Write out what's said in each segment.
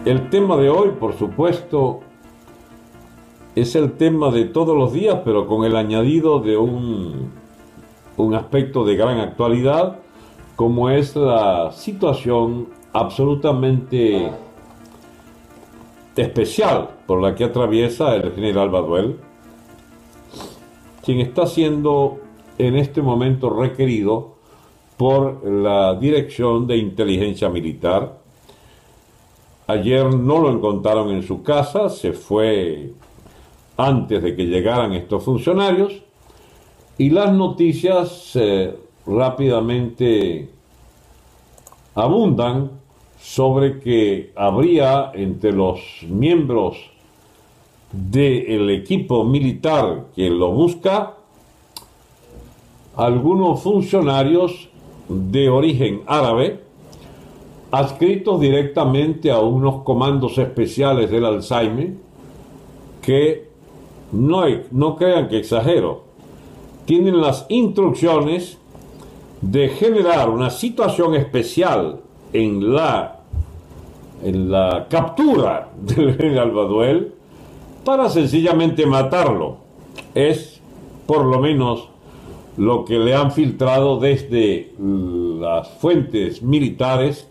El tema de hoy, por supuesto, es el tema de todos los días, pero con el añadido de un aspecto de gran actualidad, como es la situación absolutamente especial por la que atraviesa el general Baduel, quien está siendo en este momento requerido por la Dirección de Inteligencia Militar. Ayer no lo encontraron en su casa, se fue antes de que llegaran estos funcionarios, y las noticias rápidamente abundan sobre que habría entre los miembros del equipo militar que lo busca algunos funcionarios de origen árabe adscritos directamente a unos comandos especiales del Alzheimer que, no crean que exagero, tienen las instrucciones de generar una situación especial en la captura del general Baduel para sencillamente matarlo. Es por lo menos lo que le han filtrado desde las fuentes militares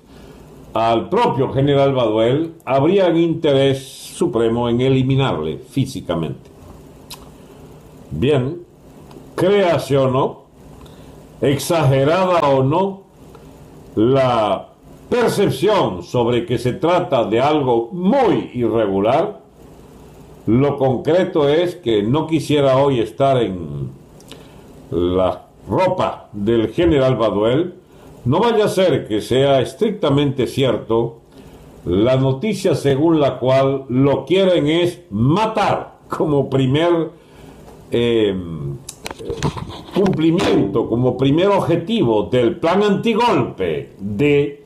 al propio general Baduel. Habría un interés supremo en eliminarle físicamente. Bien, créase o no, exagerada o no, la percepción sobre que se trata de algo muy irregular, lo concreto es que no quisiera hoy estar en la ropa del general Baduel. No vaya a ser que sea estrictamente cierto la noticia según la cual lo quieren es matar como primer cumplimiento, como primer objetivo del plan antigolpe de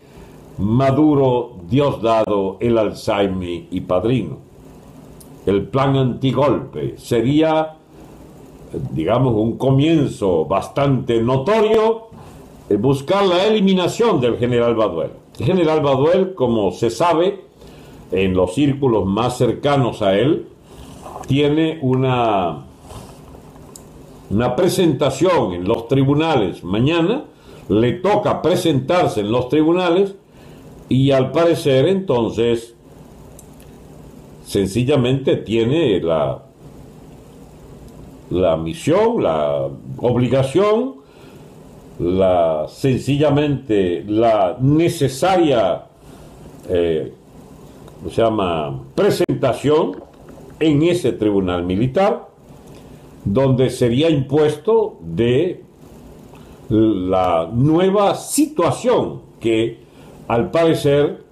Maduro, Diosdado, el Alzheimer y padrino. El plan antigolpe sería, digamos, un comienzo bastante notorio, buscar la eliminación del general Baduel. El general Baduel, como se sabe, en los círculos más cercanos a él, tiene una presentación en los tribunales mañana, le toca presentarse en los tribunales y al parecer entonces sencillamente tiene la misión, la obligación, sencillamente la necesaria presentación en ese tribunal militar, donde sería impuesto de la nueva situación que al parecer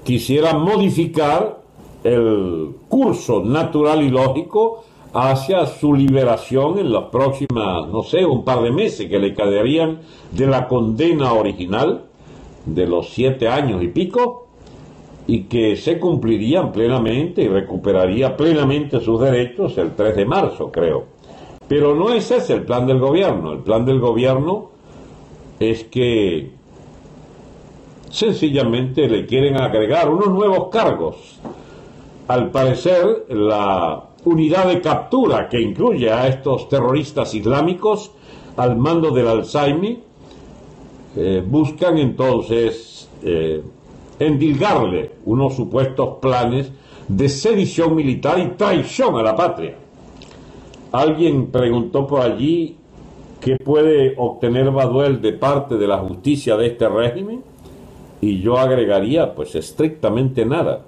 quisiera modificar el curso natural y lógico hacia su liberación en las próximas, no sé, un par de meses que le quedarían de la condena original de los 7 años y pico, y que se cumplirían plenamente y recuperaría plenamente sus derechos el 3 de marzo, creo. Pero no es ese el plan del gobierno. El plan del gobierno es que sencillamente le quieren agregar unos nuevos cargos. Al parecer, la unidad de captura que incluye a estos terroristas islámicos al mando del Alzheimer buscan entonces endilgarle unos supuestos planes de sedición militar y traición a la patria. Alguien preguntó por allí qué puede obtener Baduel de parte de la justicia de este régimen, y yo agregaría, pues estrictamente nada.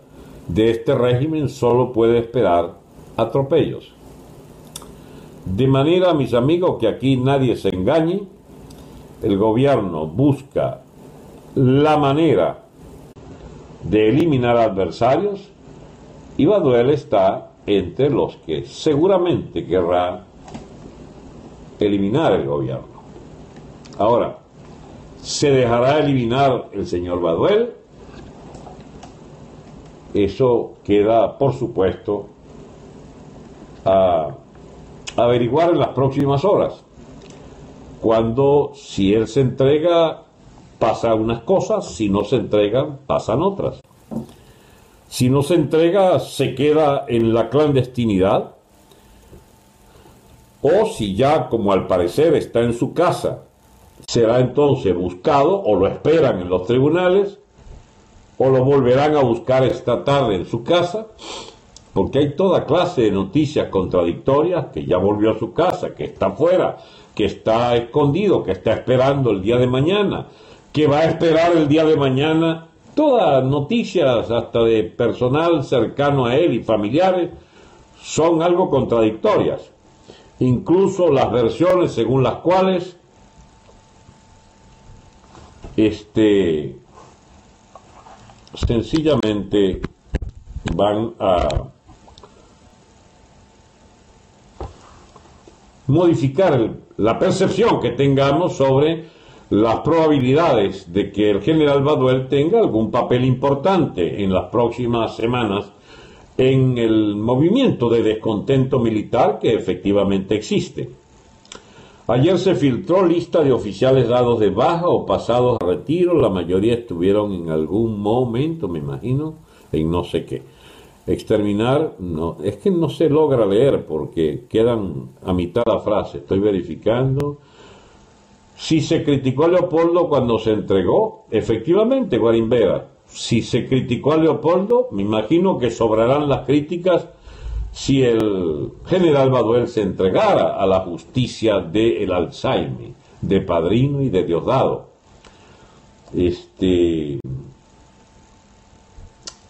De este régimen solo puede esperar atropellos. De manera, mis amigos, que aquí nadie se engañe, el gobierno busca la manera de eliminar adversarios y Baduel está entre los que seguramente querrá eliminar el gobierno. Ahora, ¿se dejará eliminar el señor Baduel? Eso queda, por supuesto, a averiguar en las próximas horas. Cuando, si él se entrega, pasan unas cosas, si no se entregan, pasan otras. Si no se entrega, se queda en la clandestinidad. O si ya, como al parecer está en su casa, será entonces buscado o lo esperan en los tribunales o lo volverán a buscar esta tarde en su casa, porque hay toda clase de noticias contradictorias, que ya volvió a su casa, que está afuera, que está escondido, que está esperando el día de mañana, que va a esperar el día de mañana. Todas noticias, hasta de personal cercano a él y familiares, son algo contradictorias. Incluso las versiones según las cuales sencillamente van a modificar la percepción que tengamos sobre las probabilidades de que el general Baduel tenga algún papel importante en las próximas semanas en el movimiento de descontento militar que efectivamente existe. Ayer se filtró lista de oficiales dados de baja o pasados a retiro. La mayoría estuvieron en algún momento, me imagino, en no sé qué. Exterminar, no, es que no se logra leer porque quedan a mitad la frase. Estoy verificando. Si se criticó a Leopoldo cuando se entregó, efectivamente, Guarimbera. Si se criticó a Leopoldo, me imagino que sobrarán las críticas si el general Baduel se entregara a la justicia del Alzheimer, de Padrino y de Diosdado.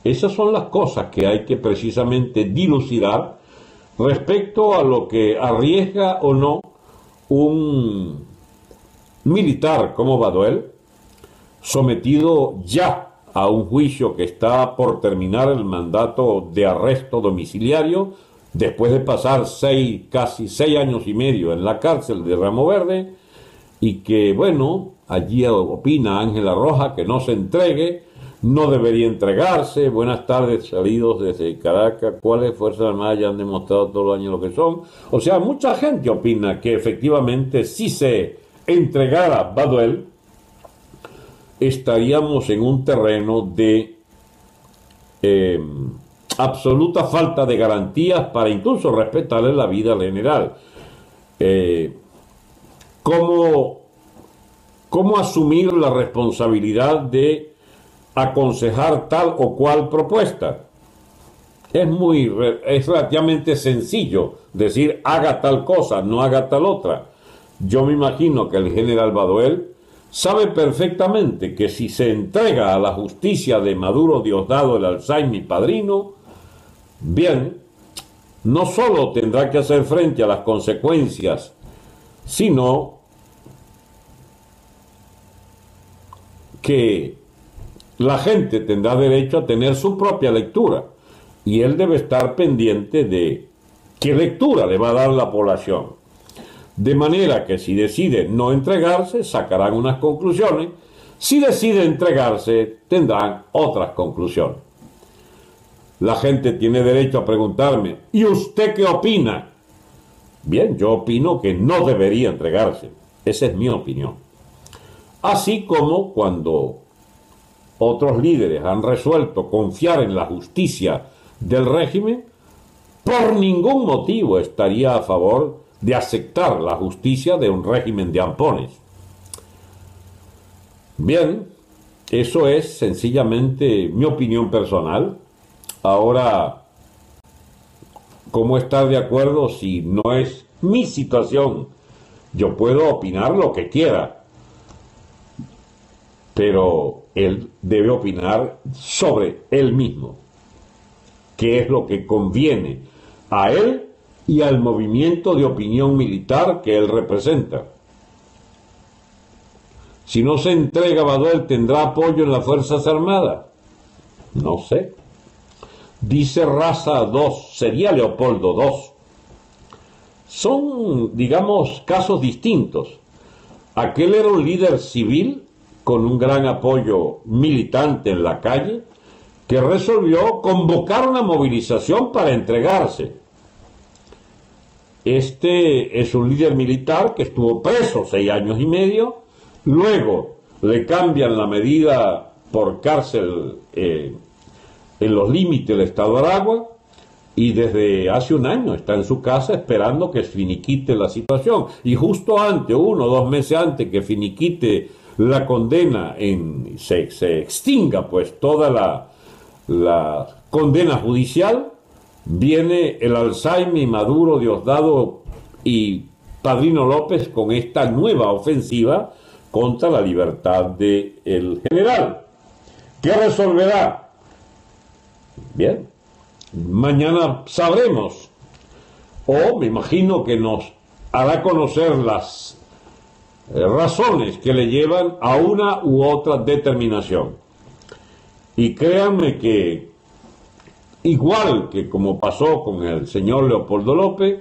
Esas son las cosas que hay que precisamente dilucidar respecto a lo que arriesga o no un militar como Baduel, sometido ya a un juicio que está por terminar el mandato de arresto domiciliario, después de pasar casi 6 años y medio en la cárcel de Ramo Verde, y que, bueno, allí opina Ángela Roja que no se entregue, no debería entregarse. Buenas tardes, salidos desde Caracas. ¿Cuáles Fuerzas Armadas ya han demostrado todos los años lo que son? O sea, mucha gente opina que efectivamente si se entregara Baduel, estaríamos en un terreno de absoluta falta de garantías para incluso respetarle la vida al general. ¿Cómo asumir la responsabilidad de aconsejar tal o cual propuesta? Es relativamente sencillo decir haga tal cosa, no haga tal otra. Yo me imagino que el general Baduel sabe perfectamente que si se entrega a la justicia de Maduro, Diosdado, el Alzheimer y Padrino, bien, no solo tendrá que hacer frente a las consecuencias, sino que la gente tendrá derecho a tener su propia lectura y él debe estar pendiente de qué lectura le va a dar la población. De manera que si decide no entregarse, sacarán unas conclusiones. Si decide entregarse, tendrán otras conclusiones. La gente tiene derecho a preguntarme, ¿y usted qué opina? Bien, yo opino que no debería entregarse. Esa es mi opinión. Así como cuando otros líderes han resuelto confiar en la justicia del régimen, por ningún motivo estaría a favor de aceptar la justicia de un régimen de ampones. Bien, eso es sencillamente mi opinión personal. Ahora, ¿cómo estar de acuerdo si no es mi situación? Yo puedo opinar lo que quiera, pero él debe opinar sobre él mismo, qué es lo que conviene a él y al movimiento de opinión militar que él representa. Si no se entrega Baduel, ¿tendrá apoyo en las Fuerzas Armadas? No sé. Dice Raza 2, sería Leopoldo II. Son, digamos, casos distintos. Aquel era un líder civil con un gran apoyo militante en la calle que resolvió convocar una movilización para entregarse. Este es un líder militar que estuvo preso 6 años y medio, luego le cambian la medida por cárcel en los límites del estado de Aragua y desde hace un año está en su casa esperando que finiquite la situación. Y justo antes, 1 o 2 meses antes que finiquite la condena, se extinga pues toda la condena judicial, viene el Alzheimer y Maduro, Diosdado y Padrino López con esta nueva ofensiva contra la libertad del general. ¿Qué resolverá? Bien, mañana sabremos, o me imagino que nos hará conocer las razones que le llevan a una u otra determinación. Y créanme que, igual que como pasó con el señor Leopoldo López,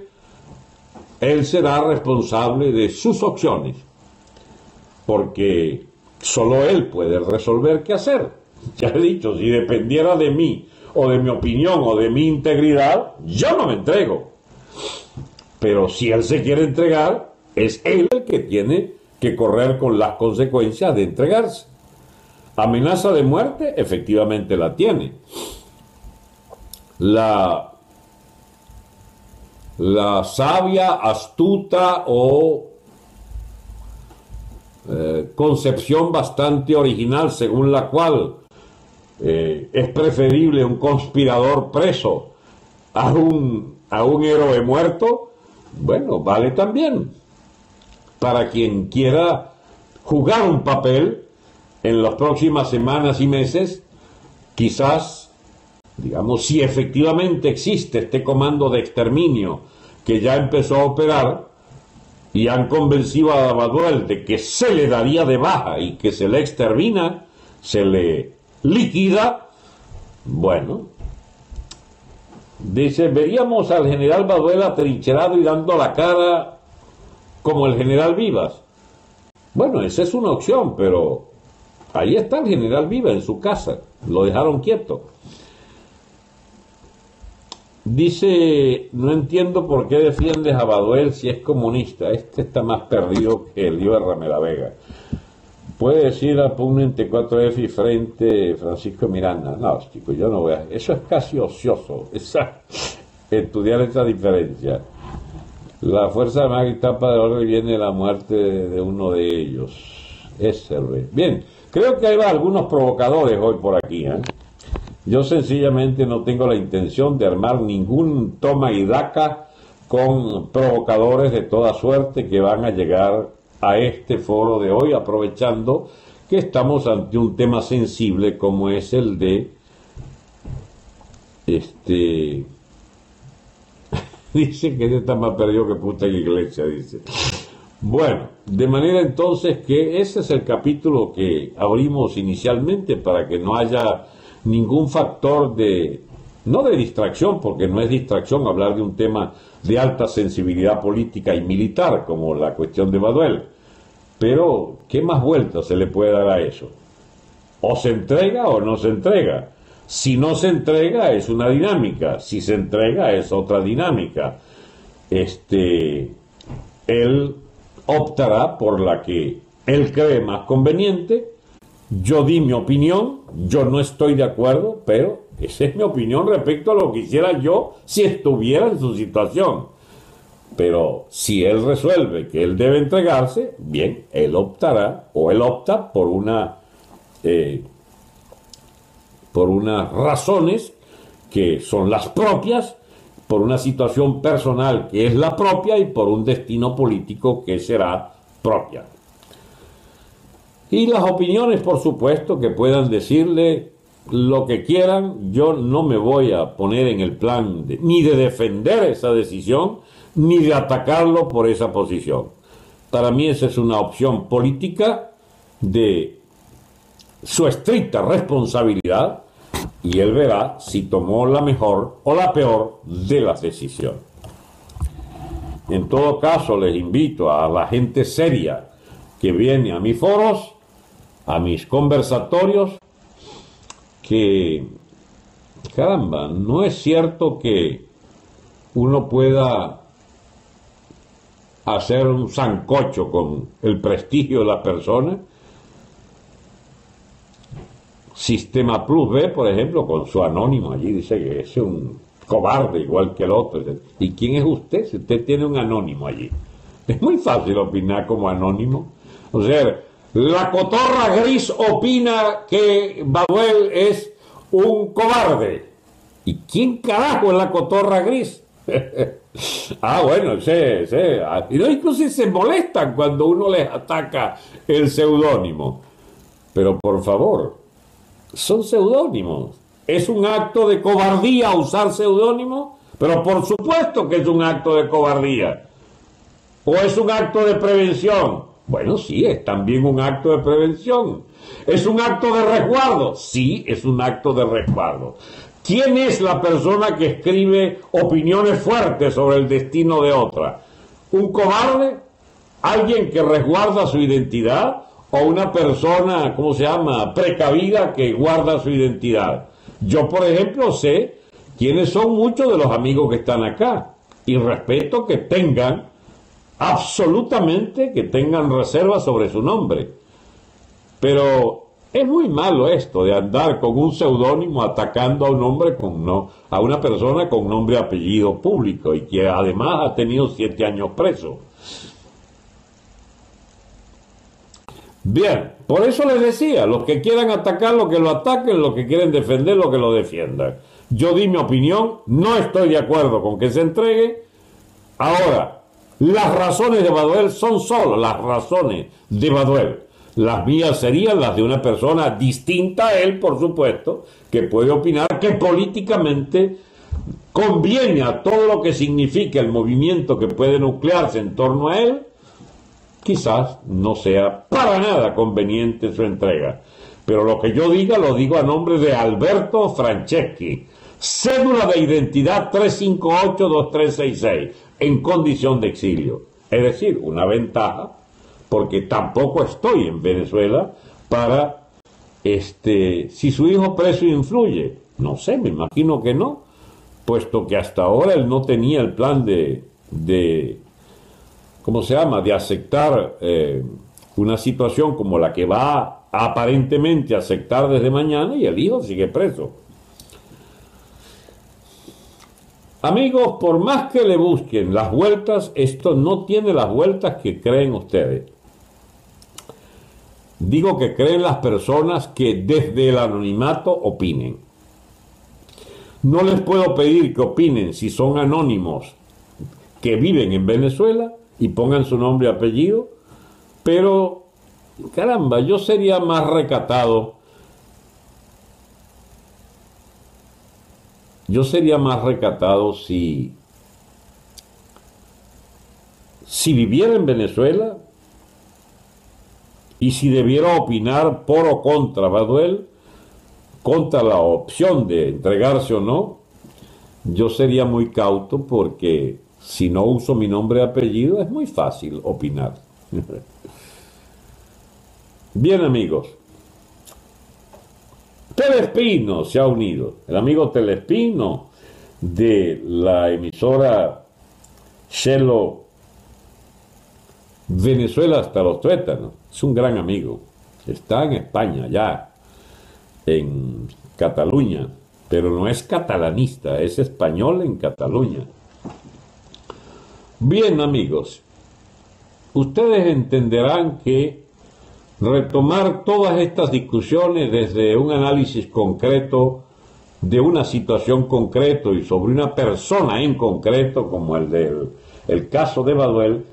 él será responsable de sus opciones, porque solo él puede resolver qué hacer. Ya he dicho, si dependiera de mí, o de mi opinión, o de mi integridad, yo no me entrego. Pero si él se quiere entregar, es él el que tiene que correr con las consecuencias de entregarse. Amenaza de muerte, efectivamente la tiene. La sabia, astuta o concepción bastante original según la cual es preferible un conspirador preso a un héroe muerto, bueno, vale también para quien quiera jugar un papel en las próximas semanas y meses. Quizás, digamos, si efectivamente existe este comando de exterminio que ya empezó a operar y han convencido a Baduel de que se le daría de baja y que se le extermina, se le liquida, bueno, dice, veríamos al general Baduel atrincherado y dando la cara como el general Vivas. Bueno, esa es una opción, pero ahí está el general Vivas en su casa, lo dejaron quieto. Dice, no entiendo por qué defiendes a Baduel si es comunista. Este está más perdido que el lío de Ramela Vega. Puede decir a Pugnen T4F y frente Francisco Miranda. No, chicos, yo no voy a... Eso es casi ocioso, estudiar esa diferencia. La Fuerza Armada y tapa de orden viene la muerte de uno de ellos. Bien, creo que hay algunos provocadores hoy por aquí, ¿eh? Yo sencillamente no tengo la intención de armar ningún toma y daca con provocadores de toda suerte que van a llegar a este foro de hoy, aprovechando que estamos ante un tema sensible como es el de dice que está más perdido que puta en la iglesia, dice. Bueno, de manera entonces que ese es el capítulo que abrimos inicialmente para que no haya ningún factor no de distracción, porque no es distracción hablar de un tema de alta sensibilidad política y militar como la cuestión de Baduel, pero ¿qué más vueltas se le puede dar a eso? O se entrega o no se entrega. Si no se entrega es una dinámica, si se entrega es otra dinámica. Él optará por la que él cree más conveniente. Yo di mi opinión, yo no estoy de acuerdo, pero esa es mi opinión respecto a lo que hiciera yo si estuviera en su situación. Pero si él resuelve que él debe entregarse, bien, él optará o él opta por unas razones que son las propias, por una situación personal que es la propia y por un destino político que será propia. Y las opiniones, por supuesto, que puedan decirle lo que quieran, yo no me voy a poner en el plan ni de defender esa decisión, ni de atacarlo por esa posición. Para mí esa es una opción política de su estricta responsabilidad y él verá si tomó la mejor o la peor de las decisiones. En todo caso, les invito a la gente seria que viene a mis foros, a mis conversatorios, que, caramba, no es cierto que uno pueda hacer un sancocho con el prestigio de la persona. Sistema Plus B, por ejemplo, con su anónimo allí, dice que es un cobarde igual que el otro. ¿Y quién es usted si usted tiene un anónimo allí? Es muy fácil opinar como anónimo. O sea, la cotorra gris opina que Baduel es un cobarde. ¿Y quién carajo es la cotorra gris? Bueno, sí. Y no, incluso se molestan cuando uno les ataca el seudónimo. Pero por favor, son seudónimos. ¿Es un acto de cobardía usar seudónimo? Pero por supuesto que es un acto de cobardía. ¿O es un acto de prevención? Bueno, sí, es también un acto de prevención. ¿Es un acto de resguardo? Sí, es un acto de resguardo. ¿Quién es la persona que escribe opiniones fuertes sobre el destino de otra? ¿Un cobarde? ¿Alguien que resguarda su identidad? ¿O una persona, ¿cómo se llama?, precavida que guarda su identidad? Yo, por ejemplo, sé quiénes son muchos de los amigos que están acá y respeto que tengan, absolutamente, que tengan reservas sobre su nombre. Pero es muy malo esto de andar con un seudónimo atacando a un hombre a una persona con nombre y apellido público y que además ha tenido 7 años preso. Bien, por eso les decía, los que quieran atacarlo, que lo ataquen, los que quieren defenderlo, que lo defiendan. Yo di mi opinión, no estoy de acuerdo con que se entregue. Ahora, las razones de Baduel son solo las razones de Baduel. Las mías serían las de una persona distinta a él, por supuesto, que puede opinar que políticamente conviene a todo lo que significa el movimiento que puede nuclearse en torno a él. Quizás no sea para nada conveniente su entrega. Pero lo que yo diga, lo digo a nombre de Alberto Franceschi, cédula de identidad 358-2366, en condición de exilio. Es decir, una ventaja, porque tampoco estoy en Venezuela para, si su hijo preso influye. No sé, me imagino que no, puesto que hasta ahora él no tenía el plan de ¿cómo se llama?, de aceptar una situación como la que va aparentemente a aceptar desde mañana, y el hijo sigue preso. Amigos, por más que le busquen las vueltas, esto no tiene las vueltas que creen ustedes. Digo que creen las personas que desde el anonimato opinen. No les puedo pedir que opinen si son anónimos que viven en Venezuela y pongan su nombre y apellido, pero caramba, yo sería más recatado. Yo sería más recatado si viviera en Venezuela y si debiera opinar por o contra Baduel, contra la opción de entregarse o no. Yo sería muy cauto porque si no uso mi nombre y apellido es muy fácil opinar. Bien, amigos. Telespino se ha unido. El amigo Telespino de la emisora Shelo Venezuela hasta los tuétanos. Es un gran amigo. Está en España ya, en Cataluña, pero no es catalanista, es español en Cataluña. Bien, amigos, ustedes entenderán que retomar todas estas discusiones desde un análisis concreto de una situación concreta y sobre una persona en concreto, como el caso de Baduel,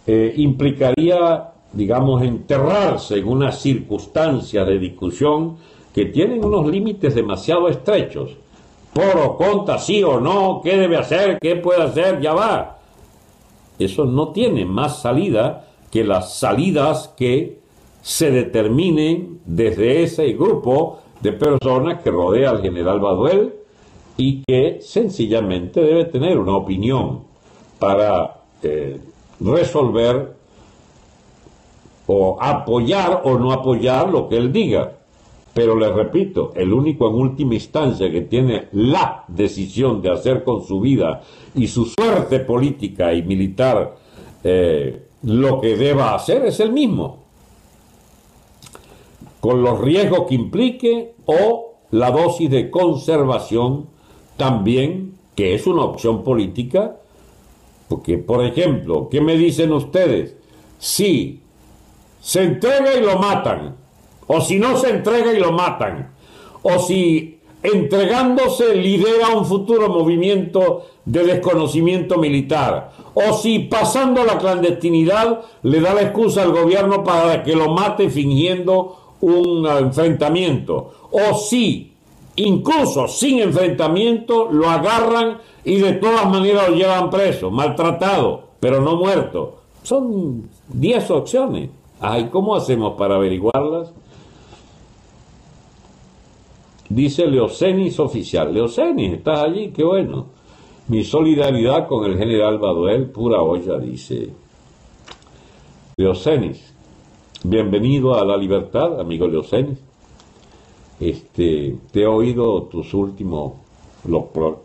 implicaría, digamos, enterrarse en una circunstancia de discusión que tienen unos límites demasiado estrechos. Por o contra, sí o no, qué debe hacer, qué puede hacer, ya va. Eso no tiene más salida que las salidas que se determinen desde ese grupo de personas que rodea al general Baduel y que sencillamente debe tener una opinión para resolver o apoyar o no apoyar lo que él diga. Pero les repito, el único en última instancia que tiene la decisión de hacer con su vida y su suerte política y militar lo que deba hacer es él mismo. con los riesgos que implique, o la dosis de conservación también, que es una opción política, porque, por ejemplo, ¿qué me dicen ustedes? Si se entrega y lo matan, o si no se entrega y lo matan, o si entregándose lidera un futuro movimiento de desconocimiento militar, o si pasando la clandestinidad le da la excusa al gobierno para que lo mate fingiendo un enfrentamiento, o si incluso sin enfrentamiento lo agarran y de todas maneras lo llevan preso, maltratado, pero no muerto. Son 10 opciones. Ay, ¿cómo hacemos para averiguarlas? Dice Leocenis Oficial. Leocenis, ¿estás allí? Qué bueno. Mi solidaridad con el general Baduel, pura olla, dice Leocenis. Bienvenido a la libertad, amigo Leocenis. Te he oído tus últimos,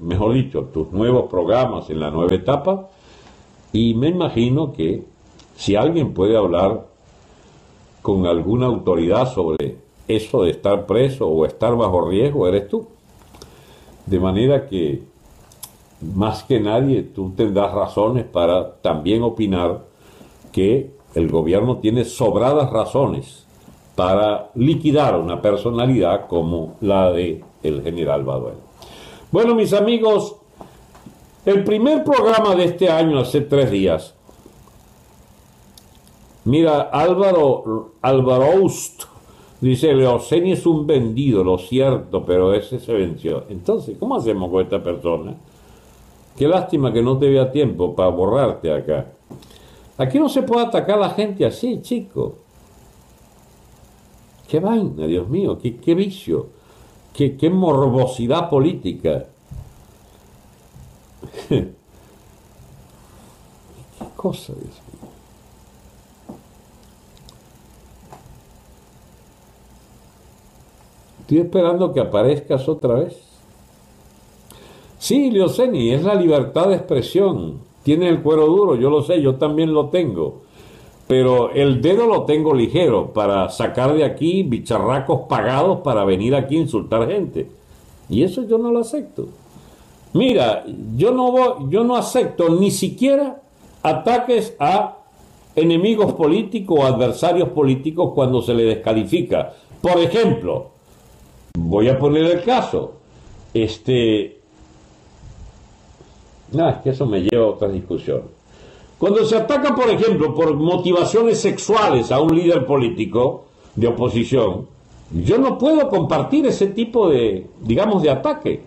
mejor dicho, tus nuevos programas en la nueva etapa, y me imagino que si alguien puede hablar con alguna autoridad sobre eso de estar preso o estar bajo riesgo, eres tú. De manera que, más que nadie, tú tendrás razones para también opinar que el gobierno tiene sobradas razones para liquidar una personalidad como la de el general Baduel. Bueno, mis amigos, el primer programa de este año, hace 3 días, mira, Álvaro Oust dice: Leoceni es un vendido, lo cierto, pero ese se venció. Entonces, ¿cómo hacemos con esta persona? Qué lástima que no te vea tiempo para borrarte acá. Aquí no se puede atacar a la gente así, chico. Qué vaina, Dios mío, qué vicio, qué morbosidad política. Qué cosa, Dios mío. Estoy esperando que aparezcas otra vez. Sí, Leoceni, es la libertad de expresión. Tiene el cuero duro, yo lo sé, yo también lo tengo. Pero el dedo lo tengo ligero para sacar de aquí bicharracos pagados para venir aquí a insultar gente. Y eso yo no lo acepto. Mira, yo no acepto ni siquiera ataques a enemigos políticos o adversarios políticos cuando se le descalifica. Por ejemplo, voy a poner el caso. Es que eso me lleva a otra discusión. Cuando se ataca, por ejemplo, por motivaciones sexuales a un líder político de oposición, yo no puedo compartir ese tipo de, digamos, de ataque.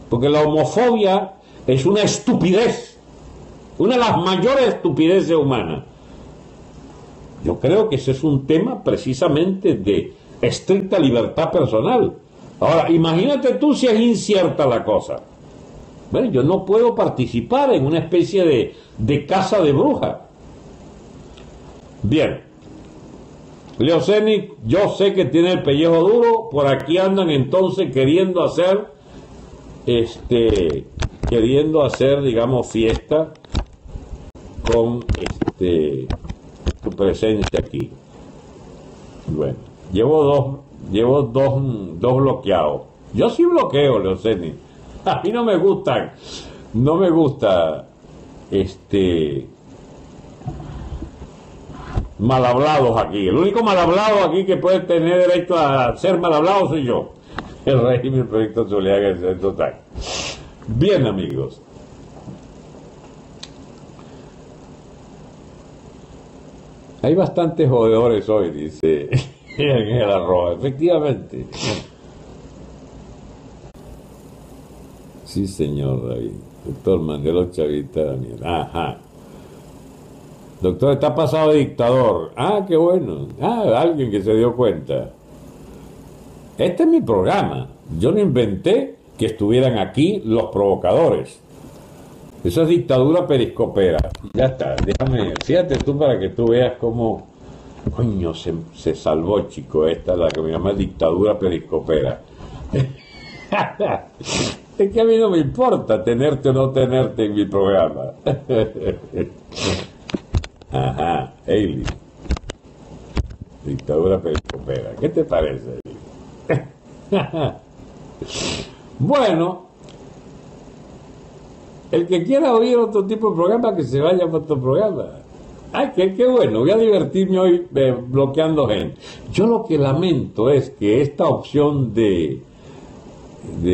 Porque la homofobia es una estupidez, una de las mayores estupideces humanas. Yo creo que ese es un tema precisamente de estricta libertad personal. Ahora, imagínate tú si es incierta la cosa. Bueno, yo no puedo participar en una especie de caza de bruja. Bien. Leoceni, yo sé que tiene el pellejo duro, por aquí andan entonces queriendo hacer, digamos, fiesta con tu presencia aquí. Bueno, llevo dos bloqueados. Yo sí bloqueo, Leoceni. A mí no me gusta mal hablados aquí. El único mal hablado aquí que puede tener derecho a ser mal hablado soy yo. El régimen proyecto Zuliaga en total. Bien, amigos. Hay bastantes jodedores hoy, dice Ángel Arroba. Efectivamente. Sí, señor David. Doctor Mandelo Chavita Daniel. Ajá. Doctor, está pasado de dictador. Ah, qué bueno. Ah, alguien que se dio cuenta. Este es mi programa. Yo no inventé que estuvieran aquí los provocadores. Eso es dictadura periscopera. Ya está, déjame, fíjate tú para que tú veas cómo, coño, se salvó, chico. Esta es la que me llama dictadura periscopera. Es que a mí no me importa tenerte o no tenerte en mi programa. Ajá, Ailey. Dictadura periscopera. ¿Qué te parece? Bueno, el que quiera oír otro tipo de programa, que se vaya para otro programa. Ay, qué bueno, voy a divertirme hoy bloqueando gente. Yo lo que lamento es que esta opción de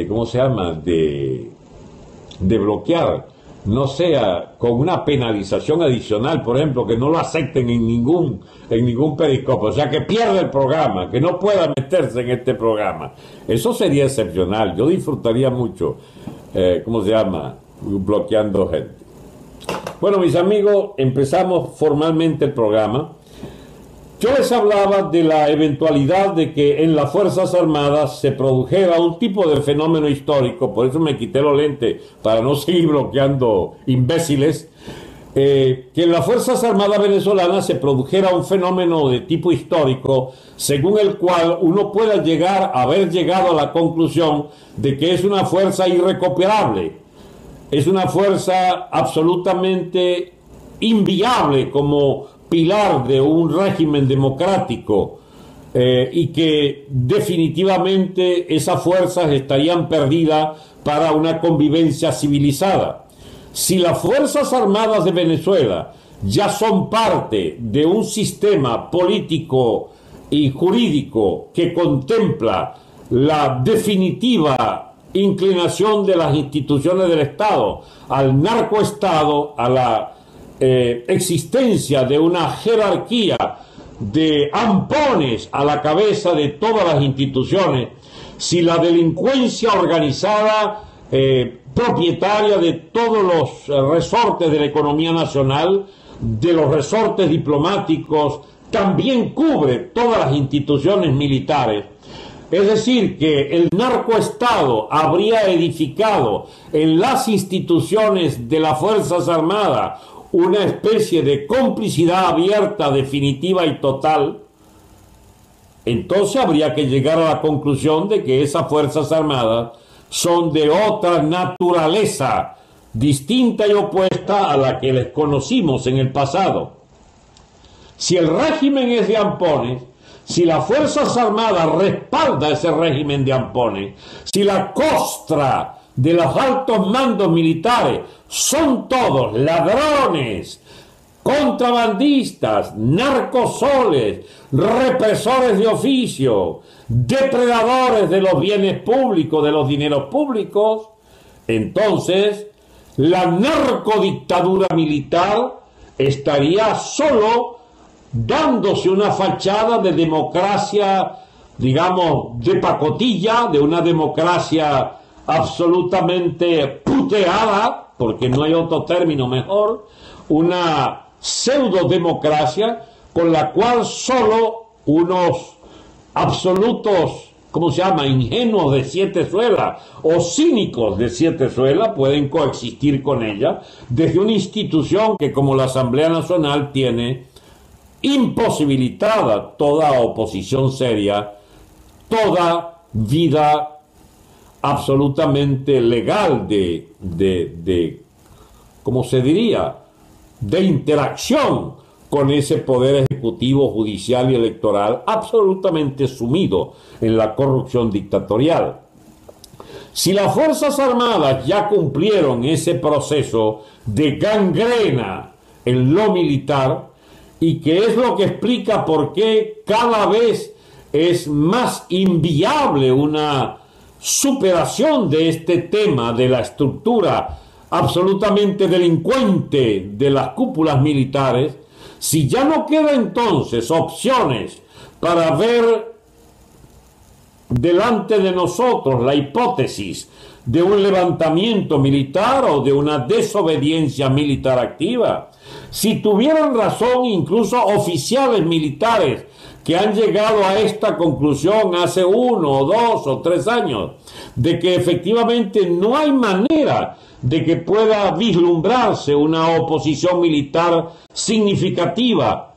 ¿cómo se llama? De bloquear no sea con una penalización adicional, por ejemplo, que no lo acepten en ningún periscopio, o sea, que pierda el programa, que no pueda meterse en este programa. Eso sería excepcional. Yo disfrutaría mucho, ¿cómo se llama? Bloqueando gente. Bueno, mis amigos, empezamos formalmente el programa. Yo les hablaba de la eventualidad de que en las Fuerzas Armadas se produjera un tipo de fenómeno histórico, por eso me quité los lentes para no seguir bloqueando imbéciles, que en las Fuerzas Armadas venezolanas se produjera un fenómeno de tipo histórico, según el cual uno pueda haber llegado a la conclusión de que es una fuerza irrecuperable, es una fuerza absolutamente inviable como pilar de un régimen democrático, y que definitivamente esas fuerzas estarían perdidas para una convivencia civilizada. Si las Fuerzas Armadas de Venezuela ya son parte de un sistema político y jurídico que contempla la definitiva inclinación de las instituciones del Estado al narcoestado, a la existencia de una jerarquía de ampones a la cabeza de todas las instituciones, si la delincuencia organizada, propietaria de todos los resortes de la economía nacional, de los resortes diplomáticos, también cubre todas las instituciones militares. Es decir, que el narcoestado habría edificado en las instituciones de las Fuerzas Armadas una especie de complicidad abierta, definitiva y total. Entonces habría que llegar a la conclusión de que esas Fuerzas Armadas son de otra naturaleza, distinta y opuesta a la que les conocimos en el pasado. Si el régimen es de ampones, si las Fuerzas Armadas respalda ese régimen de ampones, si la costra de los altos mandos militares son todos ladrones, contrabandistas, narcosoles, represores de oficio, depredadores de los bienes públicos, de los dineros públicos, entonces la narcodictadura militar estaría solo dándose una fachada de democracia, digamos, de pacotilla, de una democracia absolutamente puteada, porque no hay otro término mejor, una pseudodemocracia con la cual solo unos absolutos, ¿cómo se llama?, ingenuos de siete suelas o cínicos de siete suelas pueden coexistir con ella desde una institución que, como la Asamblea Nacional, tiene imposibilitada toda oposición seria, toda vida absolutamente legal de ¿cómo se diría?, de interacción con ese poder ejecutivo, judicial y electoral absolutamente sumido en la corrupción dictatorial. Si las Fuerzas Armadas ya cumplieron ese proceso de gangrena en lo militar, y que es lo que explica por qué cada vez es más inviable una superación de este tema de la estructura absolutamente delincuente de las cúpulas militares, si ya no queda entonces opciones para ver delante de nosotros la hipótesis de un levantamiento militar o de una desobediencia militar activa, si tuvieran razón incluso oficiales militares que han llegado a esta conclusión hace 1 o 2 o 3 años, de que efectivamente no hay manera de que pueda vislumbrarse una oposición militar significativa,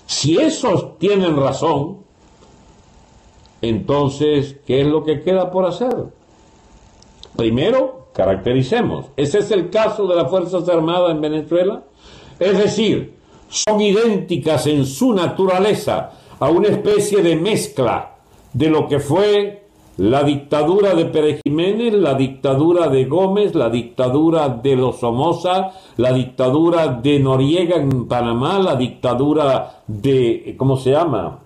si esos tienen razón, entonces, ¿qué es lo que queda por hacer? Primero, caractericemos. ¿Ese es el caso de las Fuerzas Armadas en Venezuela? Es decir, son idénticas en su naturaleza a una especie de mezcla de lo que fue la dictadura de Pérez Jiménez, la dictadura de Gómez, la dictadura de los Somoza, la dictadura de Noriega en Panamá, la dictadura de, ¿cómo se llama?,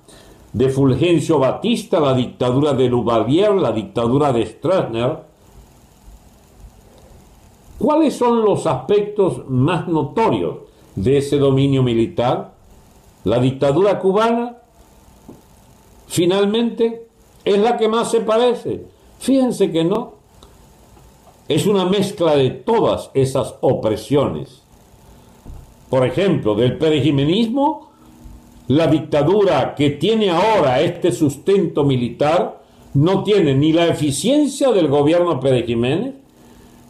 de Fulgencio Batista, la dictadura de Duvalier, la dictadura de Stroessner. ¿Cuáles son los aspectos más notorios de ese dominio militar? La dictadura cubana, finalmente, es la que más se parece. Fíjense que no. Es una mezcla de todas esas opresiones. Por ejemplo, del perejimenismo, la dictadura que tiene ahora este sustento militar no tiene ni la eficiencia del gobierno Pérez Jiménez,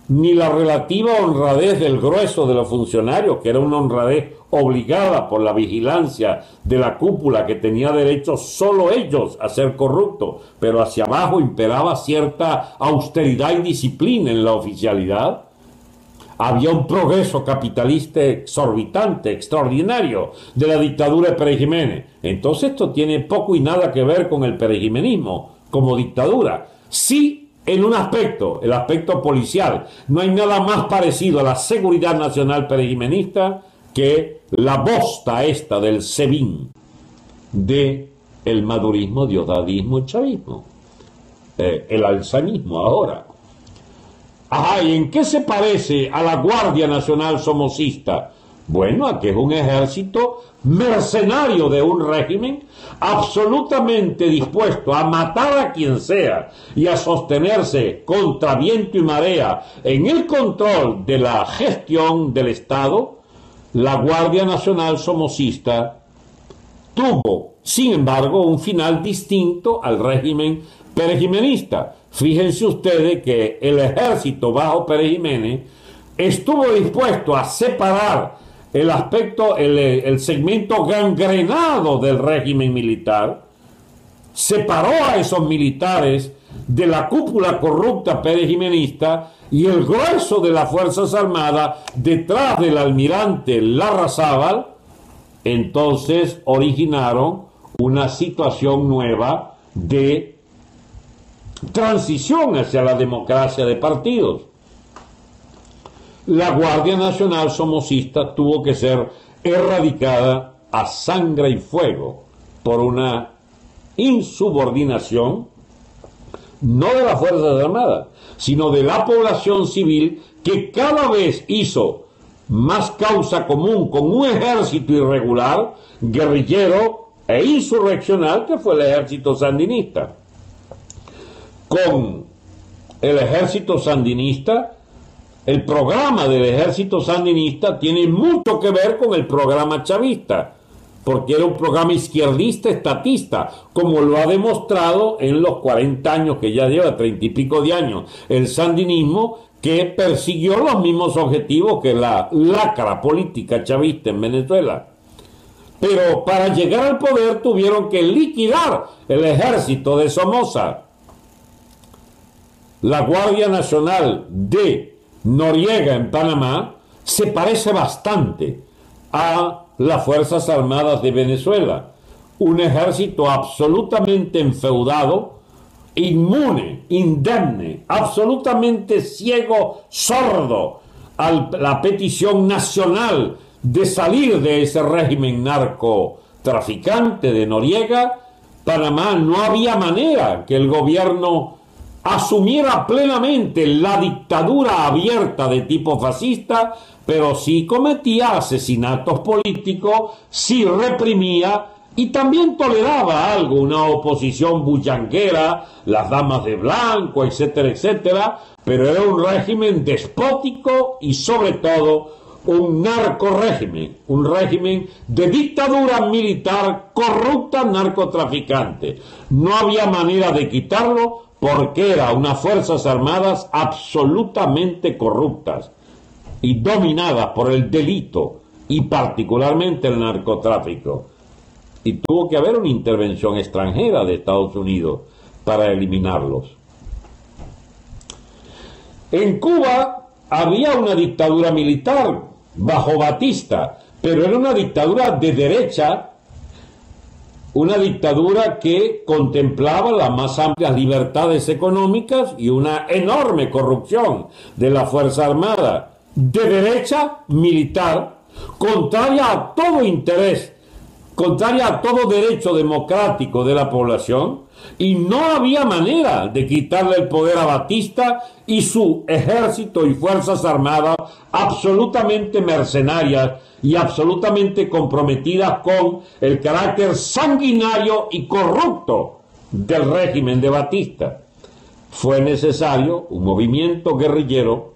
ni la relativa honradez del grueso de los funcionarios, que era una honradez obligada por la vigilancia de la cúpula, que tenía derecho solo ellos a ser corruptos, pero hacia abajo imperaba cierta austeridad y disciplina en la oficialidad. Había un progreso capitalista exorbitante, extraordinario, de la dictadura de Pérez Jiménez. Entonces esto tiene poco y nada que ver con el perejimenismo como dictadura. Sí, en un aspecto, el aspecto policial, no hay nada más parecido a la seguridad nacional perejimenista que la bosta esta del SEBIN, de el madurismo, diosdadismo y chavismo, el alzanismo ahora. Ajá, ¿y en qué se parece a la Guardia Nacional Somocista? Bueno, a que es un ejército mercenario de un régimen absolutamente dispuesto a matar a quien sea y a sostenerse contra viento y marea en el control de la gestión del Estado. La Guardia Nacional Somocista tuvo, sin embargo, un final distinto al régimen perejimenista. Fíjense ustedes que el ejército bajo Pérez Jiménez estuvo dispuesto a separar el aspecto, el segmento gangrenado del régimen militar, separó a esos militares de la cúpula corrupta perejimenista, y el grueso de las Fuerzas Armadas detrás del almirante Larrazábal. Entonces originaron una situación nueva de transición hacia la democracia de partidos. La Guardia Nacional Somocista tuvo que ser erradicada a sangre y fuego por una insubordinación, no de las Fuerzas Armadas, sino de la población civil, que cada vez hizo más causa común con un ejército irregular, guerrillero e insurreccional, que fue el ejército sandinista. Con el ejército sandinista, el programa del ejército sandinista tiene mucho que ver con el programa chavista, porque era un programa izquierdista estatista, como lo ha demostrado en los 40 años que ya lleva, 30 y pico de años, el sandinismo, que persiguió los mismos objetivos que la lacra política chavista en Venezuela. Pero para llegar al poder tuvieron que liquidar el ejército de Somoza. La Guardia Nacional de Noriega en Panamá se parece bastante a las Fuerzas Armadas de Venezuela, un ejército absolutamente enfeudado, inmune, indemne, absolutamente ciego, sordo a la petición nacional de salir de ese régimen narcotraficante de Noriega. Panamá, no había manera que el gobierno asumiera plenamente la dictadura abierta de tipo fascista, pero sí cometía asesinatos políticos, sí reprimía y también toleraba algo, una oposición bullanguera, las damas de blanco, etcétera, etcétera, pero era un régimen despótico y sobre todo un narcorrégimen, un régimen de dictadura militar corrupta, narcotraficante. No había manera de quitarlo porque eran unas Fuerzas Armadas absolutamente corruptas y dominadas por el delito y particularmente el narcotráfico. Y tuvo que haber una intervención extranjera de Estados Unidos para eliminarlos. En Cuba había una dictadura militar bajo Batista, pero era una dictadura de derecha, una dictadura que contemplaba las más amplias libertades económicas y una enorme corrupción de la Fuerza Armada, de derecha militar, contraria a todo interés, contraria a todo derecho democrático de la población, y no había manera de quitarle el poder a Batista y su ejército y fuerzas armadas absolutamente mercenarias y absolutamente comprometidas con el carácter sanguinario y corrupto del régimen de Batista. Fue necesario un movimiento guerrillero,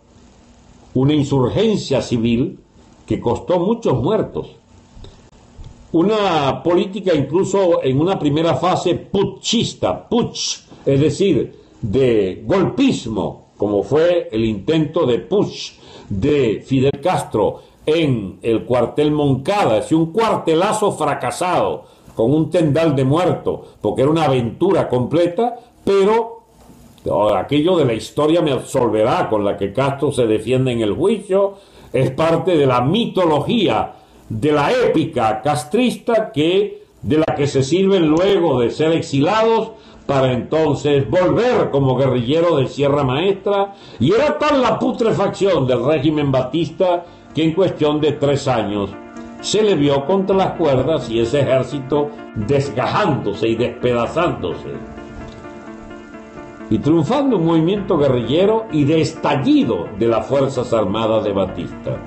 una insurgencia civil que costó muchos muertos, una política incluso en una primera fase putschista, putsch, es decir, de golpismo, como fue el intento de putsch de Fidel Castro en el cuartel Moncada, es un cuartelazo fracasado, con un tendal de muertos, porque era una aventura completa, pero aquello de la historia me absolverá con la que Castro se defiende en el juicio, es parte de la mitología, de la épica castrista de la que se sirven luego de ser exilados para entonces volver como guerrillero de Sierra Maestra, y era tal la putrefacción del régimen Batista que en cuestión de 3 años se le vio contra las cuerdas y ese ejército desgajándose y despedazándose y triunfando un movimiento guerrillero y de estallido de las Fuerzas Armadas de Batista.